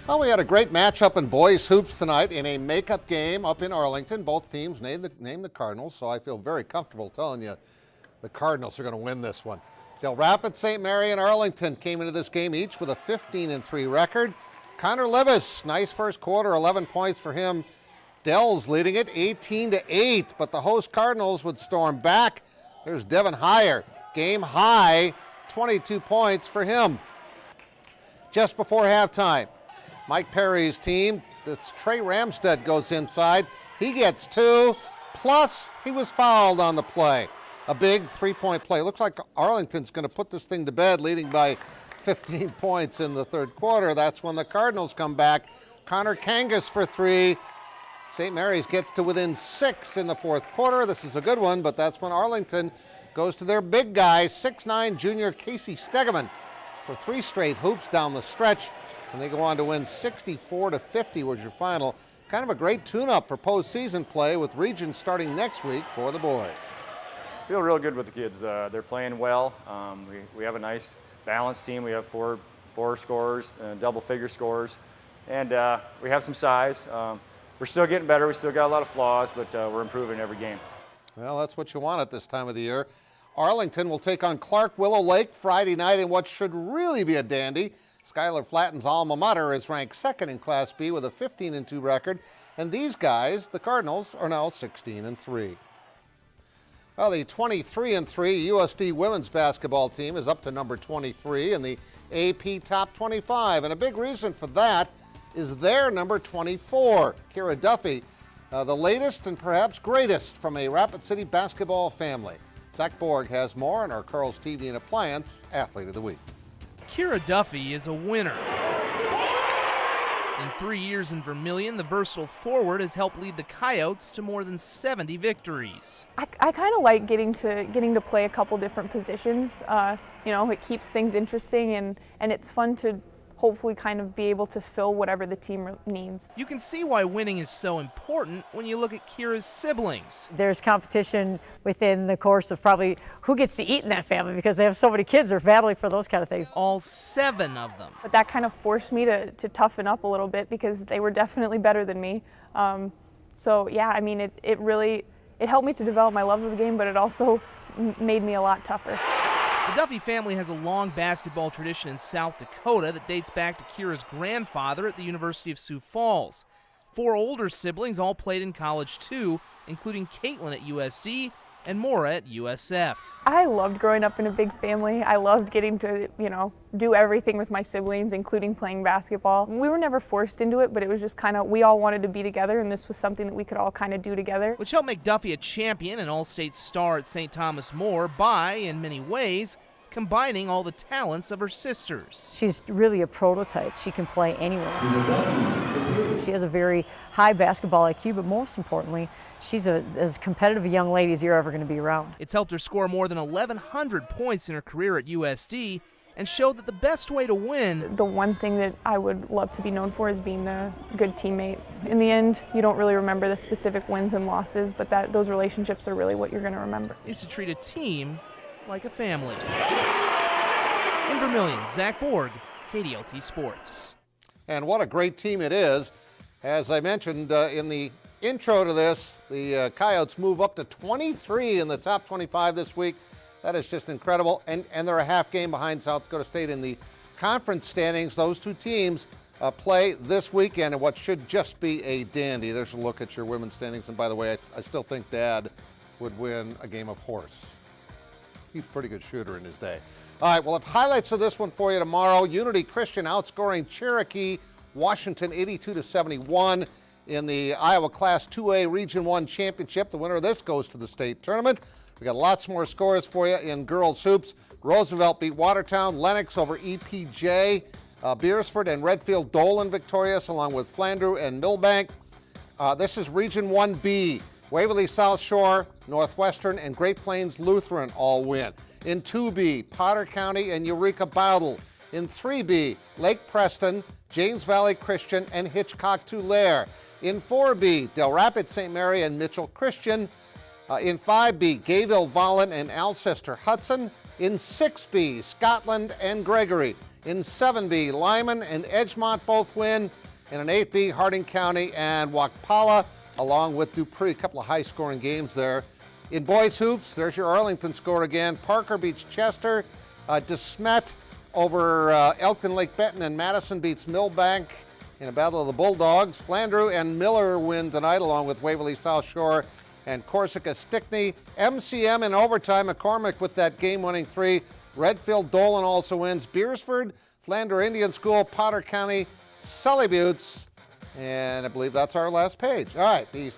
Well, we had a great matchup in boys hoops tonight in a makeup game up in Arlington. Both teams named the Cardinals, so I feel very comfortable telling you the Cardinals are going to win this one. Del Rapids, St. Mary, and Arlington came into this game each with a 15-3 record. Connor Levis, nice first quarter, 11 points for him. Dell's leading it 18-8, but the host Cardinals would storm back. There's Devin Heyer, game high, 22 points for him. Just before halftime, Mike Perry's team, it's Trey Ramstead, goes inside. He gets 2, plus he was fouled on the play. A big three-point play. Looks like Arlington's going to put this thing to bed, leading by 15 points in the third quarter. That's when the Cardinals come back. Connor Kangas for 3. St. Mary's gets to within 6 in the fourth quarter. This is a good one, but that's when Arlington goes to their big guy, 6'9" junior Casey Stegeman, for 3 straight hoops down the stretch. And they go on to win 64-50 was your final. Kind of a great tune-up for postseason play with regions starting next week for the boys. Feel real good with the kids. They're playing well. We have a nice balanced team. We have four scorers, double-figure scorers, and we have some size. We're still getting better. We still got a lot of flaws, but we're improving every game. Well, that's what you want at this time of the year. Arlington will take on Clark Willow Lake Friday night in what should really be a dandy. Skylar Flatten's alma mater is ranked second in Class B with a 15-2 record. And these guys, the Cardinals, are now 16-3. Well, the 23-3 USD women's basketball team is up to number 23 in the AP Top 25. And a big reason for that is their number 24, Kira Duffy, the latest and perhaps greatest from a Rapid City basketball family. Zach Borg has more on our Carl's TV and Appliance Athlete of the Week. Kira Duffy is a winner. In 3 years in Vermilion, the versatile forward has helped lead the Coyotes to more than 70 victories. I kind of like getting to play a couple different positions. It keeps things interesting and it's fun to hopefully kind of be able to fill whatever the team needs. You can see why winning is so important when you look at Kira's siblings. There's competition within the course of probably who gets to eat in that family because they have so many kids. They're battling for those kind of things. All 7 of them. But that kind of forced me to toughen up a little bit because they were definitely better than me. It really helped me to develop my love of the game, but it also made me a lot tougher. The Duffy family has a long basketball tradition in South Dakota that dates back to Kira's grandfather at the University of Sioux Falls. 4 older siblings all played in college too, including Caitlin at USC and Maura at USF. I loved growing up in a big family. I loved getting to, do everything with my siblings, including playing basketball. We were never forced into it, but it was just kind of, we all wanted to be together, and this was something that we could all kind of do together. Which helped make Duffy a champion and all-state star at St. Thomas More by, in many ways, combining all the talents of her sisters. She's really a prototype. She can play anywhere. She has a very high basketball IQ, but most importantly, she's as competitive a young lady as you're ever going to be around. It's helped her score more than 1,100 points in her career at USD and showed that the best way to win... The one thing that I would love to be known for is being a good teammate. In the end, you don't really remember the specific wins and losses, but those relationships are really what you're going to remember. Is to treat a team like a family. In Vermilion, Zach Borg, KDLT Sports. And what a great team it is. As I mentioned in the intro to this, the Coyotes move up to 23 in the top 25 this week. That is just incredible. And they're a half game behind South Dakota State in the conference standings. Those two teams play this weekend in what should just be a dandy. There's a look at your women's standings. And by the way, I still think Dad would win a game of horse. He's a pretty good shooter in his day. All right, we'll have highlights of this one for you tomorrow. Unity Christian outscoring Cherokee Washington 82-71 in the Iowa Class 2A Region 1 Championship. The winner of this goes to the state tournament. We got lots more scores for you in girls hoops. Roosevelt beat Watertown, Lennox over EPJ, Beersford and Redfield Dolan victorious, along with Flandreau and Millbank. This is Region 1B. Waverly South Shore, Northwestern, and Great Plains Lutheran all win. In 2B, Potter County and Eureka Bowdle. In 3B, Lake Preston, James Valley Christian, and Hitchcock Tulare. In 4B, Del Rapids St. Mary and Mitchell Christian. In 5B, Gayville Vollen and Alcester Hudson. In 6B, Scotland and Gregory. In 7B, Lyman and Edgemont both win. In an 8B, Harding County and Wakpala, along with Dupree. A couple of high-scoring games there. In boys hoops, there's your Arlington score again. Parker beats Chester. DeSmet over Elkin Lake Benton, and Madison beats Millbank in a battle of the Bulldogs. Flandreau and Miller win tonight, along with Waverly South Shore and Corsica Stickney. MCM in overtime, McCormick with that game-winning 3. Redfield Dolan also wins. Beersford, Flandreau Indian School, Potter County, Sully Buttes, and I believe that's our last page. All right, the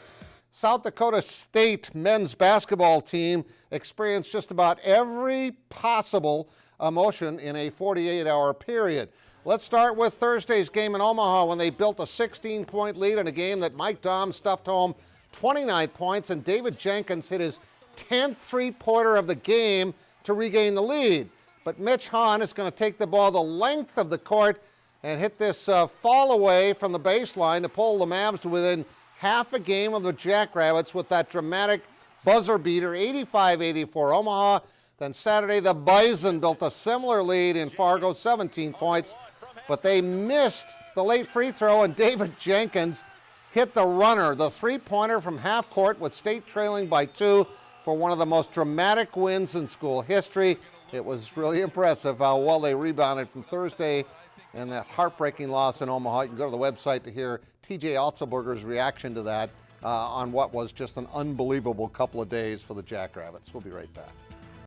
South Dakota State men's basketball team experienced just about every possible emotion in a 48-hour period. Let's start with Thursday's game in Omaha when they built a 16-point lead in a game that Mike Dahm stuffed home 29 points, and David Jenkins hit his 10th three-pointer of the game to regain the lead. But Mitch Hahn is going to take the ball the length of the court and hit this fall away from the baseline to pull the Mavs to within half a game of the Jackrabbits with that dramatic buzzer beater, 85-84 Omaha. Then Saturday, the Bison built a similar lead in Fargo, 17 points, but they missed the late free throw, and David Jenkins hit the runner, the three-pointer from half court, with State trailing by 2 for one of the most dramatic wins in school history. It was really impressive how well they rebounded from Thursday and that heartbreaking loss in Omaha. You can go to the website to hear TJ Otzelberger's reaction to that on what was just an unbelievable couple of days for the Jackrabbits. We'll be right back.